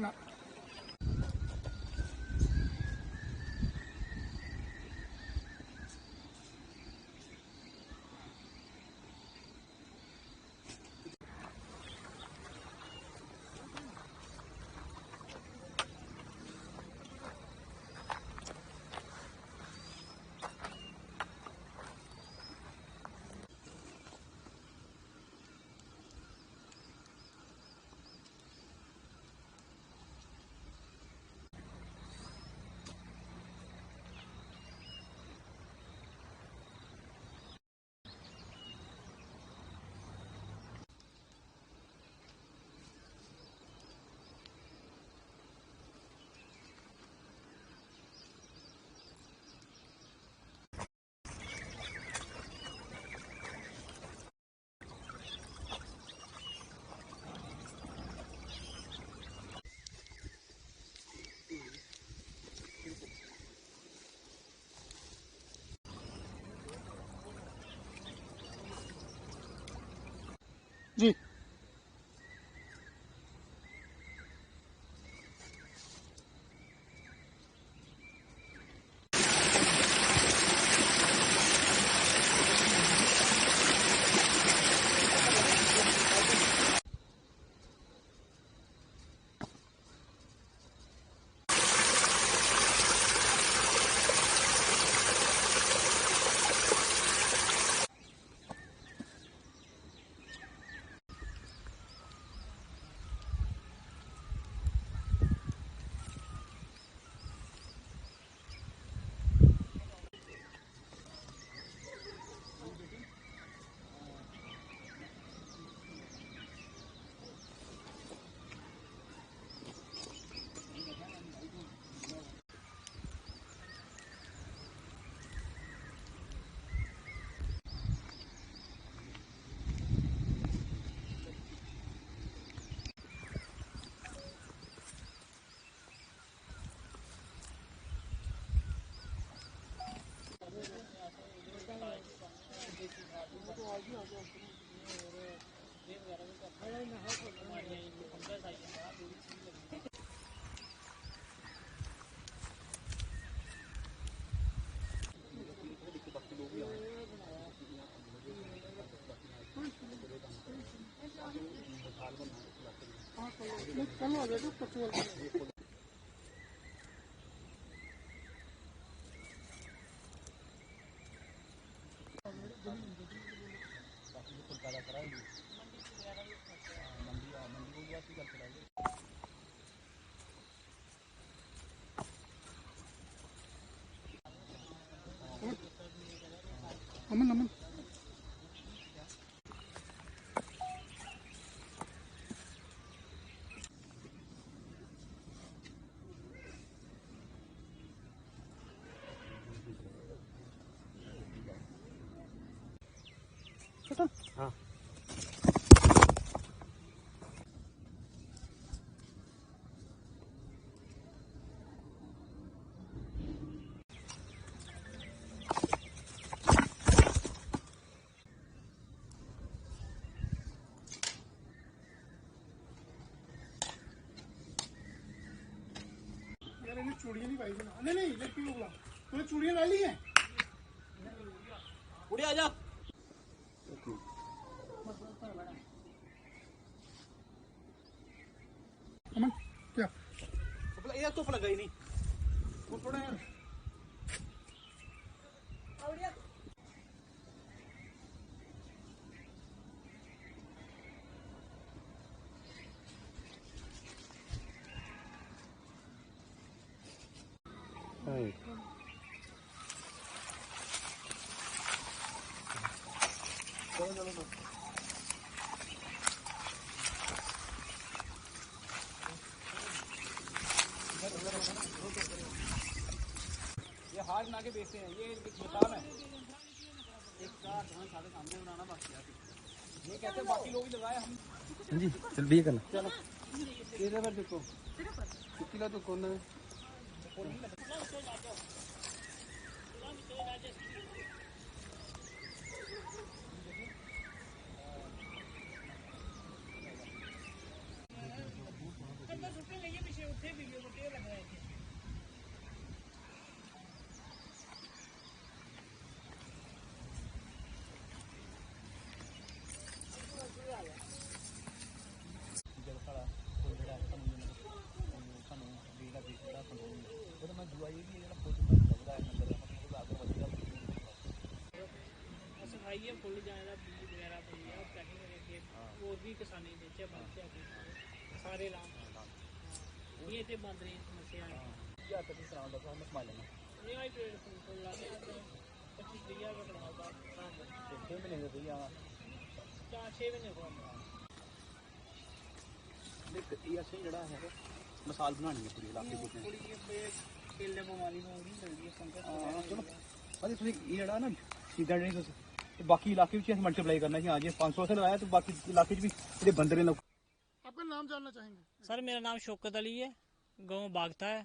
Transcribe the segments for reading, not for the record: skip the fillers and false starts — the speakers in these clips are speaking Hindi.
ना जी। अमन अमन छोटा हाँ चूड़ियां नहीं भाई नहीं नहीं लड़की को बुला तूने चूड़ियां ला ली है उड़े आजा अमन क्या यार तो लगा ही नहीं वो थोड़ा यार चलो चलो ये हाथ बना के बेचते हैं, ये मकान है एक साथ धान सारे सामने बनाना बाकी है ये कहते हैं बाकी लोग ही लगाए हम जी चल भी करना चलो तेरे पर देखो कितना तो कौन है रुपये आइए फुल जाएगा बीज वगैरह बन गया पैकिंग करके और भी किसानी बेचे बनते सारे लाम ये थे बंद रही समस्या क्या तभी सलाम दो हम स्माइल लेना ये आई पेड़ फुल लाते हैं 25-30 का बनाता तो 6 महीने हो गई हां 4-6 महीने हो देख ये असली जड़ा है मिसाल बनानी है पूरी इलाके की थोड़ी केले बीमारी हो रही जल्दी संकट चलो अरे तुझे ये जड़ा ना सीधा नहीं तो बाकी इलाके में मल्टीप्लाई करना है आज 500 से लगाया तो बाकी इलाके भी तेरे बंदरे लोग। आपका नाम जानना चाहेंगे? सर मेरा नाम शौकत अली है, गांव बागता है।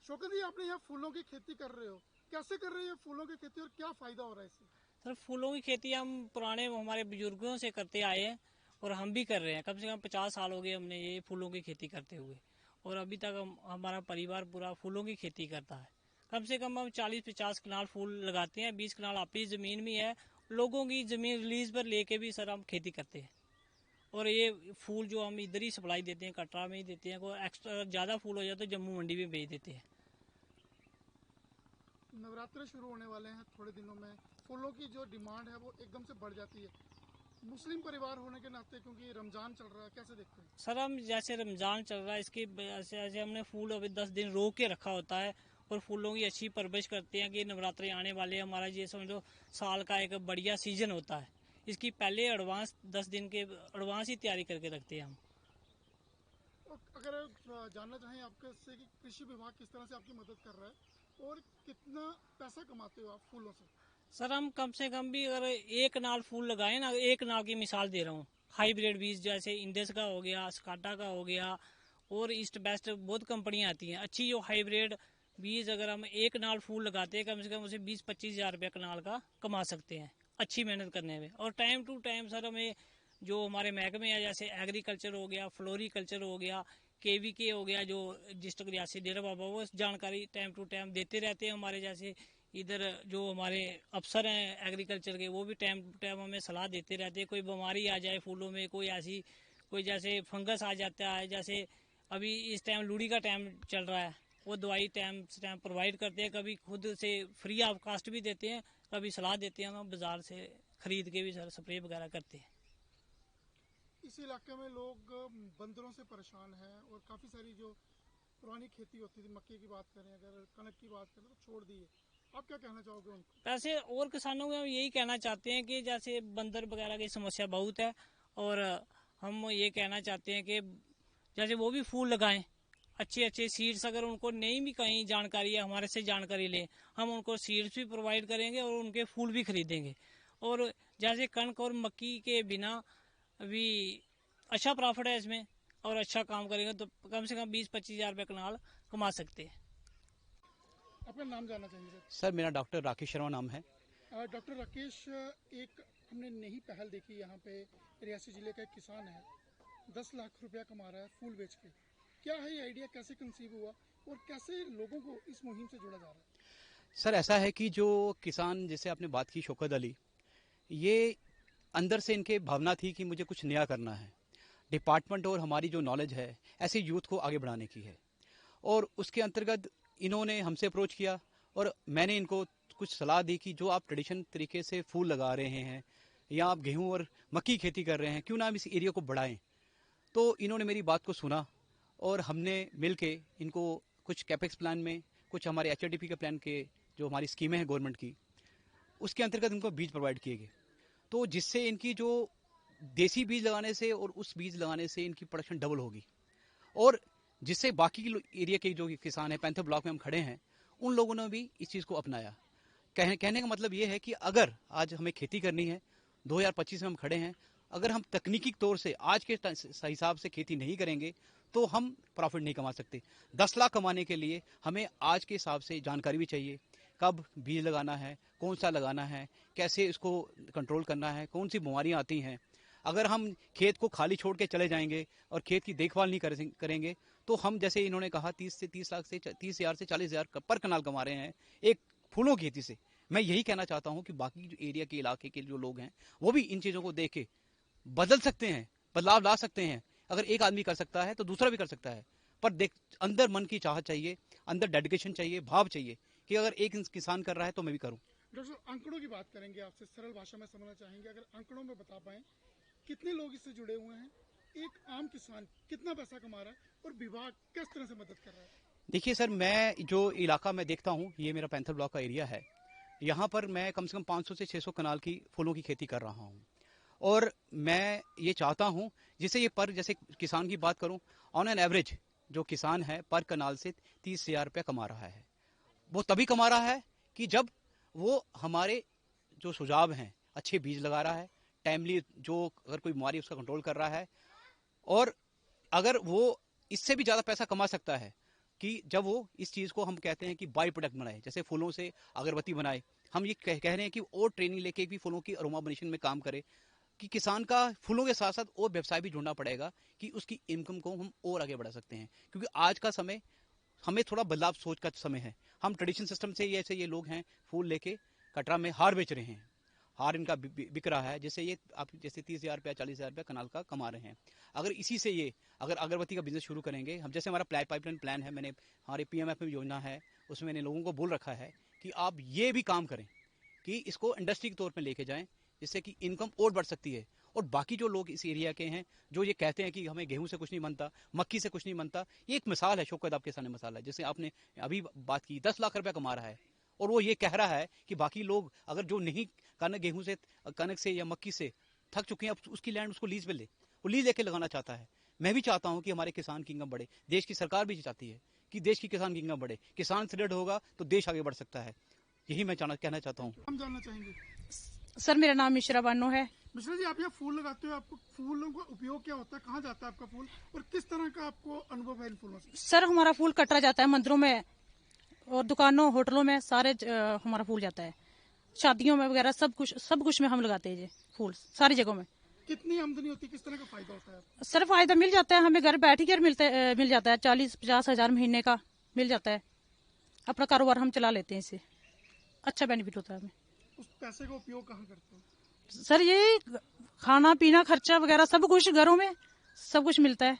शौकत जी, आपने यहाँ फूलों की खेती कर रहे हो, कैसे कर रहे हो फूलों की खेती और क्या फायदा हो रहा है इससे? सर फूलों की खेती हम पुराने हमारे बुजुर्गों से करते आए हैं और हम भी कर रहे हैं। कम से कम 50 साल हो गए हमने ये फूलों की खेती करते हुए और अभी तक हमारा परिवार पूरा फूलों की खेती करता है। कम से कम हम 40-50 कनाल फूल लगाते हैं, 20 कनाल अपनी ज़मीन में है, लोगों की ज़मीन रिलीज पर लेके भी सर हम खेती करते हैं। और ये फूल जो हम इधर ही सप्लाई देते हैं, कटरा में ही देते हैं, कोई एक्स्ट्रा ज़्यादा फूल हो जाए तो जम्मू मंडी में भेज देते हैं। नवरात्र शुरू होने वाले हैं थोड़े दिनों में, फूलों की जो डिमांड है वो एकदम से बढ़ जाती है। मुस्लिम परिवार होने के नाते क्योंकि रमजान चल रहा है, कैसे देखते हैं? सर हम जैसे रमज़ान चल रहा है इसकी जैसे हमने फूल अभी 10 दिन रोक के रखा होता है और फूलों की अच्छी परवरिश करते हैं कि नवरात्रे आने वाले हमारा ये समझो साल का एक बढ़िया सीजन होता है। इसकी पहले एडवांस 10 दिन के एडवांस ही तैयारी करके रखते हैं हम। और अगर जानना चाहें आपके से कि कृषि विभाग किस तरह से आपकी मदद कर रहा है और कितना पैसा कमाते हो आप फूलों से? सर हम कम से कम भी अगर एक नाल फूल लगाए ना, एक नाल की मिसाल दे रहा हूँ, हाइब्रिड बीज जैसे इंडेस का हो गया, स्काटा का हो गया और ईस्ट बेस्ट बहुत कंपनियां आती हैं अच्छी। जो हाइब्रिड बीज अगर हम एक नाल फूल लगाते हैं कम से कम उसे 20-25 हज़ार रुपया कनाल का कमा सकते हैं अच्छी मेहनत करने में। और टाइम टू टाइम सर हमें जो हमारे महकमे है जैसे एग्रीकल्चर हो गया, फ्लोरिकल्चर हो गया, KVK हो गया, जो डिस्ट्रिक्ट रियासी डेरा बाबा, वो जानकारी टाइम टू टाइम देते रहते हैं। हमारे जैसे इधर जो हमारे अफसर हैं एग्रीकल्चर के, वो भी टाइम टू टाइम हमें सलाह देते रहते हैं। कोई बीमारी आ जाए फूलों में, कोई ऐसी कोई जैसे फंगस आ जाता है, जैसे अभी इस टाइम लूड़ी का टाइम चल रहा है, वो दवाई टाइम से टाइम प्रोवाइड करते हैं। कभी खुद से फ्री ऑफ कास्ट भी देते हैं, कभी सलाह देते हैं, हम बाजार से खरीद के भी सर स्प्रे वगैरह करते हैं। इस इलाके में लोग बंदरों से परेशान हैं और काफ़ी सारी जो पुरानी खेती होती थी, मक्के की बात करें, अगर कनक की बात करें, तो छोड़ दी है। आप क्या कहना चाहोगे उनको? वैसे और किसानों को हम यही कहना चाहते हैं कि जैसे बंदर वगैरह की समस्या बहुत है और हम ये कहना चाहते हैं कि जैसे वो भी फूल लगाएं, अच्छे अच्छे सीड्स, अगर उनको नहीं भी कहीं जानकारी है हमारे से जानकारी लें, हम उनको सीड्स भी प्रोवाइड करेंगे और उनके फूल भी खरीदेंगे। और जैसे कणक और मक्की के बिना भी अच्छा प्रॉफिट है इसमें और अच्छा काम करेंगे तो कम से कम 20-25 हज़ार रुपये कनाल कमा सकते हैं। अपना नाम जानना चाहेंगे सर मेरा डॉक्टर राकेश शर्मा नाम है। डॉक्टर राकेश, एक हमने नई पहल देखी, यहाँ पे रियासी जिले का एक किसान है, 10 लाख रुपया कमा रहा है फूल बेच के। क्या है ये आइडिया, कैसे कंसीव हुआ और कैसे लोगों को इस मुहिम से जोड़ा जा रहा है? सर ऐसा है कि जो किसान, जैसे आपने बात की शौकत अली, ये अंदर से इनके भावना थी कि मुझे कुछ नया करना है। डिपार्टमेंट और हमारी जो नॉलेज है ऐसे यूथ को आगे बढ़ाने की है और उसके अंतर्गत इन्होंने हमसे अप्रोच किया और मैंने इनको कुछ सलाह दी कि जो आप ट्रेडिशन तरीके से फूल लगा रहे हैं या आप गेहूं और मक्की खेती कर रहे हैं, क्यों ना हम इस एरिया को बढ़ाएं। तो इन्होंने मेरी बात को सुना और हमने मिलके इनको कुछ कैपेक्स प्लान में, कुछ हमारे HRDP के प्लान के जो हमारी स्कीमें हैं गवर्नमेंट की, उसके अंतर्गत इनको बीज प्रोवाइड किए गए। तो जिससे इनकी जो देसी बीज लगाने से और उस बीज लगाने से इनकी प्रोडक्शन डबल होगी और जिससे बाकी एरिया के जो किसान हैं, पैंथर ब्लॉक में हम खड़े हैं, उन लोगों ने भी इस चीज़ को अपनाया। कहने का मतलब ये है कि अगर आज हमें खेती करनी है, 2025 में हम खड़े हैं, अगर हम तकनीकी तौर से आज के हिसाब से खेती नहीं करेंगे तो हम प्रॉफिट नहीं कमा सकते। 10 लाख कमाने के लिए हमें आज के हिसाब से जानकारी भी चाहिए, कब बीज लगाना है, कौन सा लगाना है, कैसे इसको कंट्रोल करना है, कौन सी बीमारियां आती हैं। अगर हम खेत को खाली छोड़ के चले जाएंगे और खेत की देखभाल नहीं करेंगे तो हम, जैसे इन्होंने कहा, 30 हज़ार से 40 हज़ार पर कनाल कमा रहे हैं एक फूलों की खेती से। मैं यही कहना चाहता हूं कि बाकी जो एरिया के इलाके के जो लोग हैं वो भी इन चीज़ों को देख के बदल सकते हैं, बदलाव ला सकते हैं। अगर एक आदमी कर सकता है तो दूसरा भी कर सकता है, पर अंदर मन की चाहत चाहिए, अंदर डेडिकेशन चाहिए, भाव चाहिए कि अगर एक किसान कर रहा है तो मैं भी करूं। डॉक्टर साहब, आंकड़ों की बात करेंगे आपसे, सरल भाषा में समझना चाहेंगे, अगर आंकड़ों में बता पाएं कितने लोग इससे जुड़े हुए हैं, एक आम किसान कितना पैसा कमा रहा है और विभाग किस तरह से मदद कर रहा है? देखिए सर, मैं जो इलाका में देखता हूँ, ये मेरा पैंथर ब्लॉक का एरिया है। यहाँ पर मैं कम से कम 500 से 600 कनाल की फूलों की खेती कर रहा हूँ और मैं ये चाहता हूँ जिससे ये पर, जैसे किसान की बात करूँ, ऑन एन एवरेज जो किसान है पर कनाल से 30,000 रुपया कमा रहा है। वो तभी कमा रहा है कि जब वो हमारे जो सुझाव हैं, अच्छे बीज लगा रहा है, टाइमली जो अगर कोई बीमारी उसका कंट्रोल कर रहा है, और अगर वो इससे भी ज़्यादा पैसा कमा सकता है कि जब वो इस चीज़ को हम कहते हैं कि बाई प्रोडक्ट बनाए, जैसे फूलों से अगरबत्ती बनाए। हम ये कह रहे हैं कि और ट्रेनिंग लेके भी फूलों की अरोमाबनेशन में काम करे, कि किसान का फूलों के साथ साथ और व्यवसाय भी ढूंढना पड़ेगा कि उसकी इनकम को हम और आगे बढ़ा सकते हैं। क्योंकि आज का समय हमें थोड़ा बदलाव सोच का समय है। हम ट्रेडिशनल सिस्टम से ऐसे ये लोग हैं फूल लेके कटरा में हार बेच रहे हैं, हार इनका बिक रहा है, जैसे ये आप जैसे 30,000 रुपया 40,000 रुपया कनाल का कमा रहे हैं। अगर इसी से ये अगर अगरबत्ती का बिजनेस शुरू करेंगे, हम जैसे हमारा पाइपलाइन प्लान है, मैंने हमारे PMF में योजना है, उसमें मैंने लोगों को बोल रखा है कि आप ये भी काम करें कि इसको इंडस्ट्री के तौर पर लेके जाएं, जिससे कि इनकम और बढ़ सकती है। और बाकी जो लोग इस एरिया के हैं जो ये कहते हैं कि हमें गेहूं से कुछ नहीं बनता, मक्की से कुछ नहीं बनता, ये एक मिसाल है, शौकत आपके सामने मिसाल है। जैसे आपने अभी बात की 10 लाख रुपया कमा रहा है और वो ये कह रहा है कि बाकी लोग अगर जो नहीं गेहूं से, कनक से या मक्की से थक चुके हैं, उसकी लैंड उसको लीज पे ले, वो लीज लेके लगाना चाहता है। मैं भी चाहता हूं कि हमारे किसान की इनकम बढ़े, देश की सरकार भी चाहती है कि देश की किसान की इनकम बढ़े। किसान दृढ़ होगा तो देश आगे बढ़ सकता है। यही मैं कहना चाहता हूँ। हम जानना चाहेंगे सर, मेरा नाम मिश्रा बानो है। मिश्रा जी, आप यहाँ फूल लगाते हो, आपको फूलों का उपयोग क्या होता है, कहाँ जाता है आपका फूल और किस तरह का आपको अनुभव है इन फूलों से? सर, हमारा फूल कटरा जाता है मंदिरों में और दुकानों होटलों में, सारे हमारा फूल जाता है, शादियों में वगैरह सब कुछ में हम लगाते हैं ये फूल, सारी जगहों में। कितनी आमदनी होती है, किस तरह का फायदा होता है आपको? सर, फायदा मिल जाता है हमें, घर बैठ ही कर मिल जाता है, 40-50 हजार महीने का मिल जाता है। अपना कारोबार हम चला लेते हैं, इससे अच्छा बेनिफिट होता है हमें। उस पैसे का उपयोग कहाँ करते हो? सर, ये खाना पीना खर्चा वगैरह सब कुछ घरों में सब कुछ मिलता है।